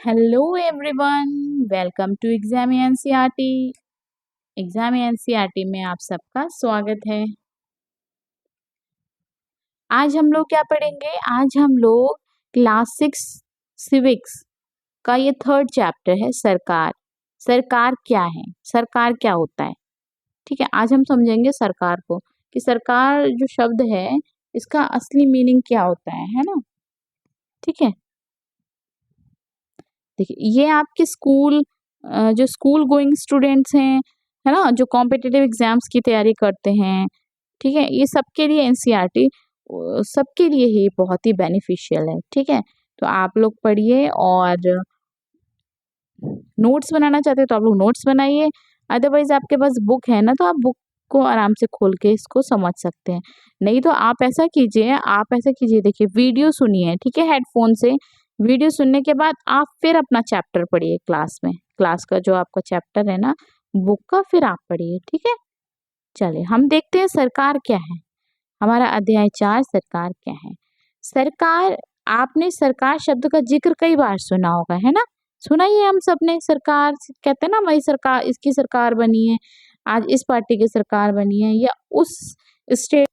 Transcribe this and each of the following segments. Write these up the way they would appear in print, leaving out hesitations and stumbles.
Hello everyone, welcome to exam NCERT. Exam NCERT में आप सबका स्वागत है। आज हम लोग क्या पढ़ेंगे? आज हम लोग क्लास 6 सिविक्स का ये थर्ड चैप्टर है, सरकार। सरकार क्या है, सरकार क्या होता है। ठीक है, आज हम समझेंगे सरकार को कि सरकार जो शब्द है इसका असली मीनिंग क्या होता है ना। ठीक है, देखिए ये आपके स्कूल जो स्कूल गोइंग स्टूडेंट्स हैं, है ना, जो कॉम्पिटिटिव एग्जाम्स की तैयारी करते हैं, ठीक है, ये सबके लिए एनसीईआरटी सबके लिए ही बहुत ही बेनिफिशियल है। ठीक है, तो आप लोग पढ़िए और नोट्स बनाना चाहते हैं तो आप लोग नोट्स बनाइए। अदरवाइज आपके पास बुक है ना, तो आप बुक को आराम से खोल के इसको समझ सकते हैं। नहीं तो आप ऐसा कीजिए, देखिए वीडियो सुनिए, ठीक है, हेडफोन से। वीडियो सुनने के बाद आप फिर अपना चैप्टर पढ़िए क्लास में। क्लास का जो आपका चैप्टर है ना बुक का, फिर आप पढ़िए। ठीक है, चलिए हम देखते हैं सरकार क्या है। हमारा अध्याय 4 सरकार क्या है। सरकार, आपने सरकार शब्द का जिक्र कई बार सुना होगा, है ना। सुना ही है हम सबने, सरकार कहते हैं ना, हमारी सरकार, इसकी सरकार बनी है, आज इस पार्टी की सरकार बनी है, या उस स्टेट।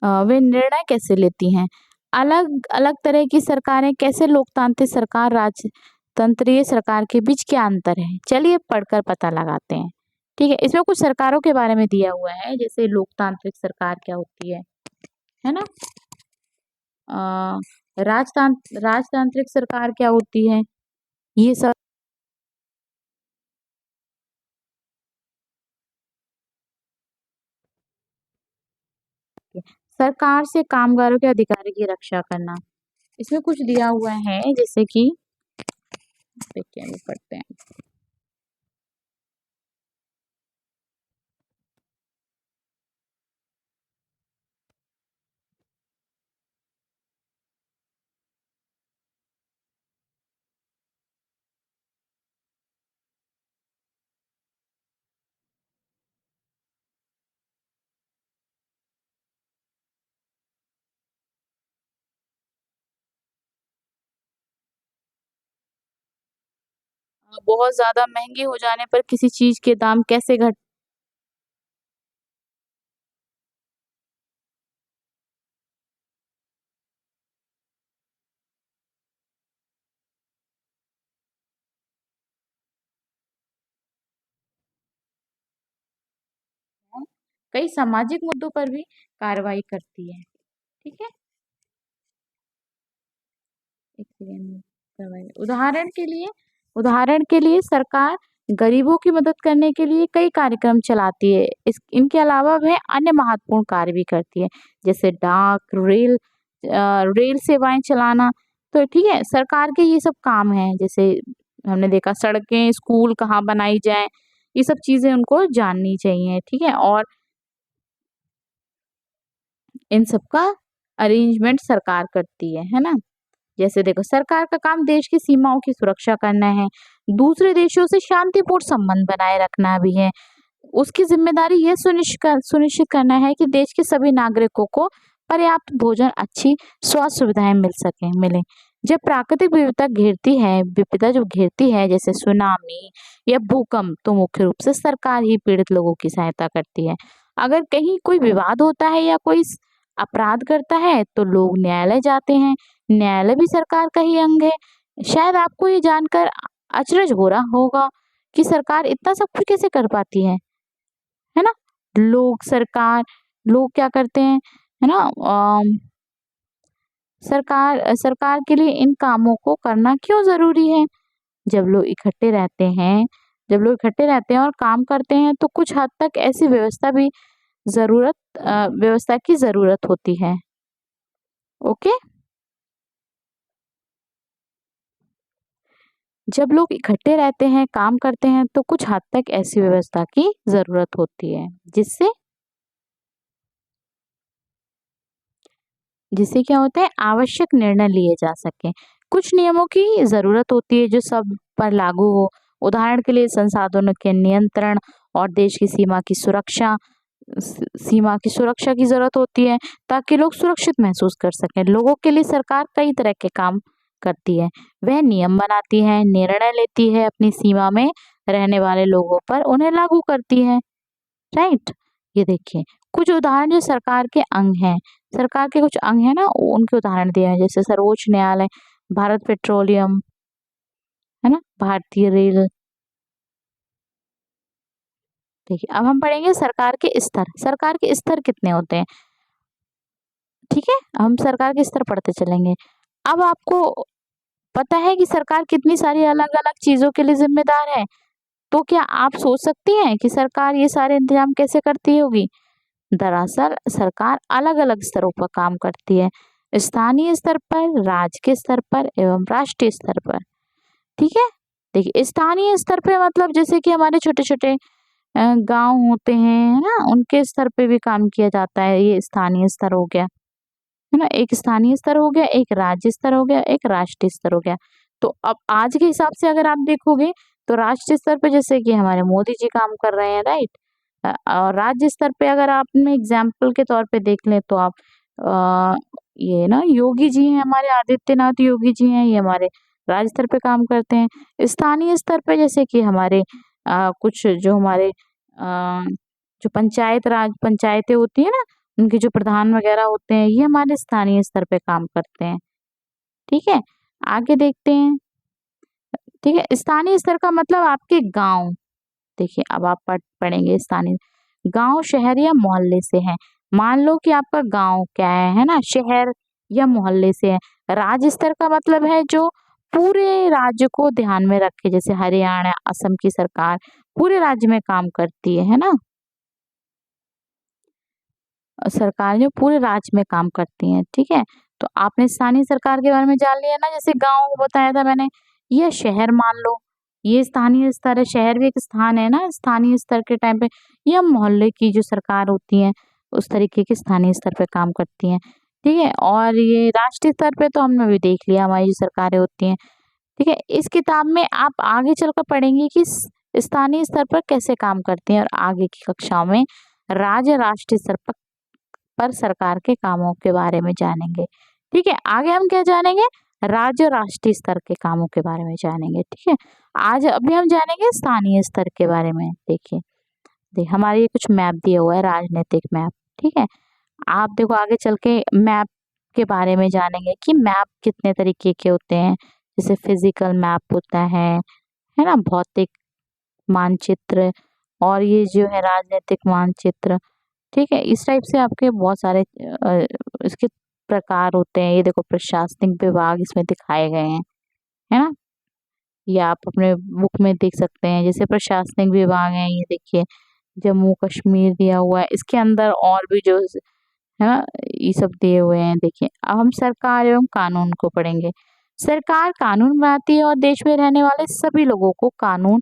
वे निर्णय कैसे लेती हैं। अलग अलग तरह की सरकारें कैसे, लोकतांत्रिक सरकार, राजतंत्रीय सरकार के बीच क्या अंतर है, चलिए पढ़कर पता लगाते हैं। ठीक है, इसमें कुछ सरकारों के बारे में दिया हुआ है, जैसे लोकतांत्रिक सरकार क्या होती है ना। राजतांत्रिक सरकार क्या होती है, ये सब। सरकार से कामगारों के अधिकारों की रक्षा करना, इसमें कुछ दिया हुआ है, जैसे कि देखिए अभी पढ़ते हैं। बहुत ज्यादा महंगे हो जाने पर किसी चीज के दाम कैसे घट। कई सामाजिक मुद्दों पर भी कार्रवाई करती है। ठीक है, एक सेकेंड, कार्रवाई, उदाहरण के लिए सरकार गरीबों की मदद करने के लिए कई कार्यक्रम चलाती है। इनके अलावा वह अन्य महत्वपूर्ण कार्य भी करती है, जैसे डाक, रेल सेवाएं चलाना। तो ठीक है, सरकार के ये सब काम है, जैसे हमने देखा सड़कें, स्कूल कहाँ बनाई जाए, ये सब चीजें उनको जाननी चाहिए। ठीक है, और इन सब का अरेंजमेंट सरकार करती है ना। जैसे देखो, सरकार का काम देश की सीमाओं की सुरक्षा करना है, दूसरे देशों से शांतिपूर्ण संबंध बनाए रखना भी है। उसकी जिम्मेदारी यह सुनिश्चित करना है कि देश के सभी नागरिकों को पर्याप्त भोजन, अच्छी स्वास्थ्य सुविधाएं मिले। जब प्राकृतिक विपदा जो घेरती है, जैसे सुनामी या भूकंप, तो मुख्य रूप से सरकार ही पीड़ित लोगों की सहायता करती है। अगर कहीं कोई विवाद होता है या कोई अपराध करता है तो लोग न्यायालय जाते हैं। न्यायालय भी सरकार का ही अंग है। शायद आपको ये जानकर अचरज हो रहा होगा कि सरकार इतना सब कुछ कैसे कर पाती है ना। लोग क्या करते हैं, है ना। सरकार के लिए इन कामों को करना क्यों जरूरी है। जब लोग इकट्ठे रहते हैं जब लोग इकट्ठे रहते हैं और काम करते हैं, तो कुछ हद तक ऐसी व्यवस्था की जरूरत होती है। ओके। जब लोग इकट्ठे रहते हैं, काम करते हैं तो कुछ हद तक ऐसी व्यवस्था की ज़रूरत होती है, जिससे जिससे क्या होता है आवश्यक निर्णय लिए जा सकें। कुछ नियमों की ज़रूरत होती है जो सब पर लागू हो। उदाहरण के लिए संसाधनों के नियंत्रण और देश की सीमा की सुरक्षा की ज़रूरत होती है ताकि लोग सुरक्षित महसूस कर सकें। लोगों के लिए सरकार कई तरह के काम करती है। वह नियम बनाती है, निर्णय लेती है, अपनी सीमा में रहने वाले लोगों पर उन्हें लागू करती है। राइट? ये देखिए कुछ उदाहरण जो सरकार के अंग हैं। सरकार के कुछ अंग हैं ना उनके उदाहरण दिए हैं जैसे सर्वोच्च न्यायालय, भारत पेट्रोलियम, है ना? भारतीय रेल। देखिए अब हम पढ़ेंगे सरकार के स्तर। सरकार के स्तर कितने होते हैं? ठीक है? हम सरकार के स्तर पढ़ते चलेंगे। अब आपको पता है कि सरकार कितनी सारी अलग-अलग चीज़ों के लिए ज़िम्मेदार है। तो क्या आप सोच सकती हैं कि सरकार ये सारे इंतज़ाम कैसे करती होगी? दरअसल सरकार अलग-अलग स्तरों पर काम करती है। स्थानीय स्तर पर, राज्य के स्तर पर एवं राष्ट्रीय स्तर पर। ठीक है? देखिए स्थानीय स्तर पे मतलब जैसे कि हमारे छोटे-छोटे गाँव होते हैं, है ना? उनके स्तर पे भी काम किया जाता है, ये स्थानीय स्तर हो गया। है ना? एक स्थानीय स्तर हो गया, एक राज्य स्तर हो गया, एक राष्ट्रीय स्तर हो गया। तो अब आज के हिसाब से अगर आप देखोगे तो राष्ट्रीय स्तर पे जैसे कि हमारे मोदी जी काम कर रहे हैं, राइट? और राज्य स्तर पे अगर आपने एग्जाम्पल के तौर पे देख लें तो आप अ, ये ना योगी जी हैं हमारे आदित्यनाथ योगी जी हैं, ये हमारे राज्य स्तर पे काम करते हैं। स्थानीय स्तर पे जैसे कि हमारे कुछ जो हमारे जो पंचायतें होती है ना, उनके जो प्रधान वगैरह होते हैं, ये हमारे स्थानीय स्तर पे काम करते हैं। ठीक है? आगे देखते हैं। ठीक है? स्थानीय स्तर का मतलब आपके गाँव। देखिए अब आप पढ़ेंगे स्थानीय गाँव, शहर या मोहल्ले से है। मान लो कि आपका गाँव क्या है ना? शहर या मोहल्ले से है। राज्य स्तर का मतलब है जो पूरे राज्य को ध्यान में रखे जैसे हरियाणा, असम की सरकार पूरे राज्य में काम करती है ना? सरकार जो पूरे राज्य में काम करती हैं, ठीक है? तो आपने स्थानीय सरकार के बारे में जान लिया ना जैसे गाँव बताया था मैंने, या शहर मान लो, ये स्थानीय स्तर है, शहर भी एक स्थान है ना स्थानीय स्तर के टाइम पे, या मोहल्ले की जो सरकार होती है, उस तरीके की स्थानीय स्तर पे काम करती हैं, ठीक है? और ये राष्ट्रीय स्तर पे तो हमने अभी देख लिया हमारी जो सरकारें होती हैं, ठीक है? इस किताब में आप आगे चलकर पढ़ेंगे कि स्थानीय स्तर पर कैसे काम करती हैं और आगे की कक्षाओं में राज्य राष्ट्रीय स्तर पर सरकार के कामों के बारे में जानेंगे। ठीक है? आगे हम क्या जानेंगे? राज्य और राष्ट्रीय स्तर के कामों के बारे में जानेंगे। ठीक है? आज अभी हम जानेंगे स्थानीय स्तर के बारे में। देखिए, हमारे ये कुछ मैप दिया हुआ है राजनीतिक मैप। ठीक है? आप देखो आगे चल के मैप के बारे में जानेंगे कि मैप कितने तरीके के होते हैं। जैसे फिजिकल मैप होता है ना? भौतिक मानचित्र और ये जो है राजनीतिक मानचित्र। ठीक है? इस टाइप से आपके बहुत सारे इसके प्रकार होते हैं। ये देखो प्रशासनिक विभाग इसमें दिखाए गए हैं, है ना? ये आप अपने बुक में देख सकते हैं। जैसे प्रशासनिक विभाग है ये देखिए, जम्मू कश्मीर दिया हुआ है। इसके अंदर और भी जो है ना, ये सब दिए हुए हैं देखिए। अब हम सरकार एवं कानून को पढ़ेंगे। सरकार कानून बनाती है और देश में रहने वाले सभी लोगों को कानून